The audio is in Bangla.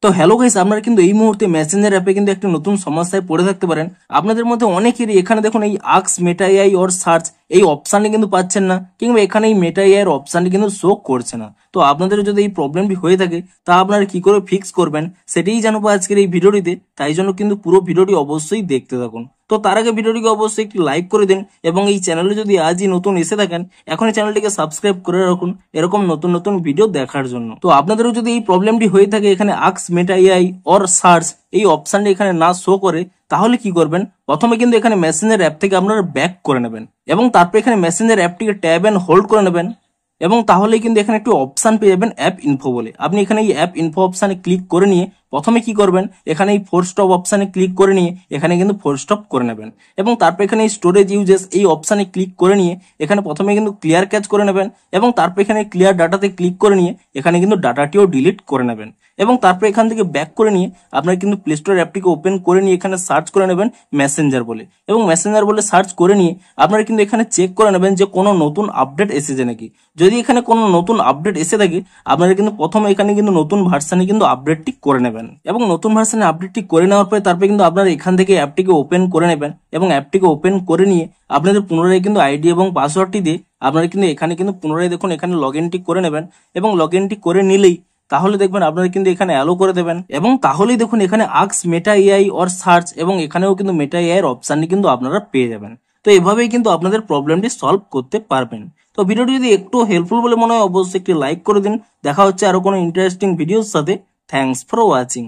তো হ্যালো গাইস, আপনারা কিন্তু এই মুহূর্তে মেসেঞ্জার অ্যাপে কিন্তু একটা নতুন সমস্যায় পড়ে থাকতে পারেন। আপনাদের মধ্যে অনেকেরই এখানে দেখুন এই ask Meta AI or search এই অপশনটি কিন্তু পাচ্ছেন না, কিংবা এখানে এই মেটা এআই এর অপশনটি কিন্তু শো করছে না। তো আপনাদের যদি এই প্রবলেমটি হয়ে থাকে তা আপনারা কি করে ফিক্স করবেন সেটাই জানাবো আজকের এই ভিডিওটিতে। তাই জন্য কিন্তু পুরো ভিডিওটি অবশ্যই দেখতে থাকুন। তো তার আগে ভিডিওটিকে অবশ্যই একটি লাইক করে দিন, এবং এই চ্যানেলে যদি আজই নতুন এসে থাকেন এখনই চ্যানেলটিকে সাবস্ক্রাইব করে রাখুন এরকম নতুন নতুন ভিডিও দেখার জন্য। তো আপনাদেরও যদি এই প্রবলেমটি হয়ে থাকে এখানে ask Meta AI or search এই অপশনটি এখানে না শো করে, তাহলে কি করবেন, প্রথমে কিন্তু এখানে মেসেঞ্জার অ্যাপ থেকে আপনারা ব্যাক করে নেবেন এবং তারপর এখানে মেসেঞ্জার অ্যাপটিকে ট্যাব এন্ড হোল্ড করে নেবেন, এবং তাহলেই কিন্তু এখানে একটি অপশন পেয়ে যাবেন অ্যাপ ইনফো বলে। আপনি এখানে এই অ্যাপ ইনফো অপশনে ক্লিক করে নিয়ে প্রথমে কি করবেন, এখানে এই ফোর স্টপ অপশনে ক্লিক করে নিয়ে এখানে কিন্তু ফোর স্টপ করে নেবেন, এবং তারপর এখানে এই স্টোরেজ ইউজেস এই অপশনে ক্লিক করে নিয়ে এখানে প্রথমে কিন্তু ক্লিয়ার ক্যাচ করে নেবেন, এবং তারপর এখানে ক্লিয়ার ডাটাতে ক্লিক করে নিয়ে এখানে কিন্তু ডাটাটিও ডিলিট করে নেবেন, এবং তারপর এখান থেকে ব্যাক করে নিয়ে আপনারা কিন্তু প্লে স্টোর অ্যাপটিকে ওপেন করে নিয়ে এখানে সার্চ করে নেবেন মেসেঞ্জার বলে, এবং মেসেঞ্জার বলে সার্চ করে নিয়ে আপনারা কিন্তু এখানে চেক করে নেবেন যে কোনো নতুন আপডেট এসেছে নাকি। যদি এখানে কোনো নতুন আপডেট এসে থাকে আপনারা কিন্তু প্রথমে এখানে কিন্তু নতুন ভার্সানে কিন্তু আপডেটটি করে নেবেন, এবং নতুন ভার্সানে আপডেটটি করে নেওয়ার পরে তারপরে কিন্তু আপনারা এখান থেকে অ্যাপটিকে ওপেন করে নেবেন, এবং অ্যাপটিকে ওপেন করে নিয়ে আপনাদের পুনরায় কিন্তু আইডি এবং পাসওয়ার্ডটি দিয়ে আপনারা কিন্তু এখানে কিন্তু পুনরায় দেখুন এখানে লগ ইনটি করে নেবেন, এবং লগ ইনটি করে নিলেই তাহলে দেখবেন আপনারা কিন্তু এখানে অ্যালো করে দেবেন, এবং তাহলেই দেখুন এখানে ask Meta AI or search এবং এখানেও কিন্তু মেটা এআই এর অপশনটি কিন্তু আপনারা পেয়ে যাবেন। তো এভাবেই কিন্তু আপনাদের প্রবলেমটি সলভ করতে পারবেন। তো ভিডিওটি যদি একটু হেল্পফুল বলে মনে হয় অবশ্যই একটি লাইক করে দিন। দেখা হচ্ছে আরো কোনো ইন্টারেস্টিং ভিডিওর সাথে। Thanks for watching.